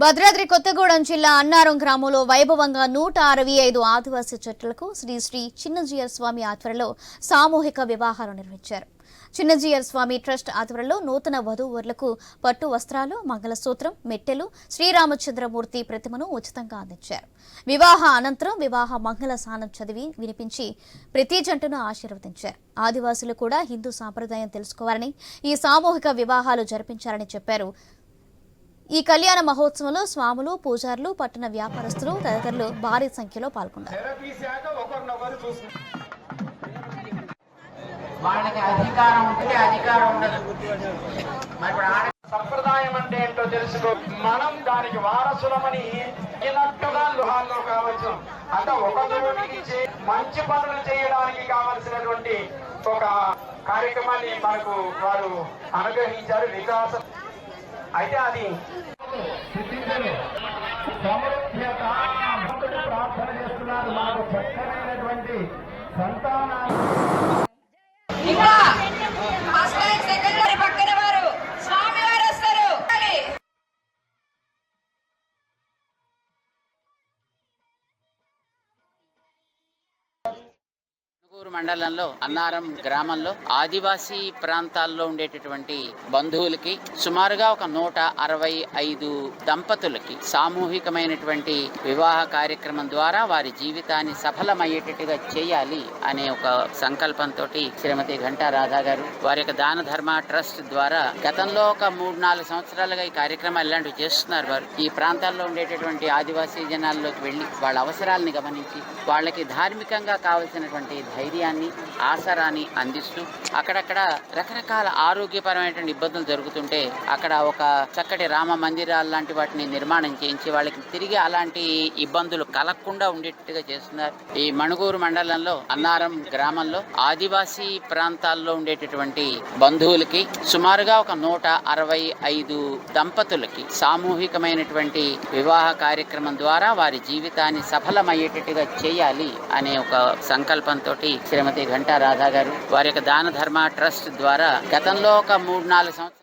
భద్రాద్రి కొత్తగూడెం జిల్లా అన్నారం గ్రామంలో వైభవంగా 165 ఆదివాసీ చెట్లకు శ్రీ శ్రీ చిన్నజీయర్ స్వామి ఆధ్వర్యంలో సామూహిక వివాహాలు నిర్వహించారు. చిన్నజీయర్ స్వామి ట్రస్ట్ ఆధ్వర్యంలో నూతన వధూవరులకు పట్టు వస్త్రాలు, మంగళసూత్రం, మెట్టెలు, శ్రీరామచంద్రమూర్తి ప్రతిమను ఉచితంగా అందించారు. వివాహ అనంతరం వివాహ మంగళ స్నానం చదివి వినిపించి ప్రతి జంటను ఆశీర్వదించారు. ఆదివాసులు కూడా హిందూ సాంప్రదాయం తెలుసుకోవాలని, ఈ సామూహిక వివాహాలు జరిపించాలని చెప్పారు. ఈ కళ్యాణ మహోత్సవంలో స్వాములు, పూజారులు, పట్టణ వ్యాపారస్తులు తదితరులు భారీ సంఖ్యలో పాల్గొన్నారు. సంప్రదాయం అంటే ఏంటో తెలుసుకో, మనం దానికి వారసులమని కావచ్చు. అంటే ఒక చోటికి మంచి పనులు చేయడానికి కావలసినటువంటి ఒక కార్యక్రమాన్ని మనకు వారు అనుగ్రహించారు. వికాసం అయితే అది ప్రార్థన చేస్తున్నారు. మనకు చక్కనైనటువంటి సంతానాన్ని మండలంలో అన్నారం గ్రామంలో ఆదివాసీ ప్రాంతాల్లో ఉండేటటువంటి బంధువులకి సుమారుగా ఒక 165 దంపతులకి సామూహికమైనటువంటి వివాహ కార్యక్రమం ద్వారా వారి జీవితాన్ని సఫలమయ్యేటట్టుగా చేయాలి అనే ఒక సంకల్పంతో శ్రీమతి ఘంటా రాధా గారు వారి యొక్క దాన ధర్మ ట్రస్ట్ ద్వారా గతంలో ఒక 3-4 సంవత్సరాలుగా ఈ కార్యక్రమాలు ఇలాంటివి చేస్తున్నారు. వారు ఈ ప్రాంతాల్లో ఉండేటటువంటి ఆదివాసీ జనాల్లోకి వెళ్లి వాళ్ళ అవసరాలని గమనించి వాళ్ళకి ధార్మికంగా కావలసినటువంటి ధైర్యాన్ని, ఆసరాన్ని అందిస్తూ అక్కడక్కడ రకరకాల ఆరోగ్యపరమైనటువంటి ఇబ్బందులు జరుగుతుంటే అక్కడ ఒక చక్కటి రామ మందిరాలు లాంటి వాటిని నిర్మాణం చేయించి వాళ్ళకి తిరిగి అలాంటి ఇబ్బందులు కలగకుండా ఉండేట్టుగా చేస్తున్నారు. ఈ మణుగూరు మండలంలో అన్నారం గ్రామంలో ఆదివాసీ ప్రాంతాల్లో ఉండేటటువంటి బంధువులకి సుమారుగా ఒక 165 దంపతులకి సామూహికమైనటువంటి వివాహ కార్యక్రమం ద్వారా వారి జీవితాన్ని సఫలమయ్యేటట్టుగా చేయాలి అనే ఒక సంకల్పంతో శ్రీమతి ఘంటా రాధా గారు వారి యొక్క దాన ధర్మ ట్రస్ట్ ద్వారా గతంలో ఒక 3-4 సంవత్సరాలు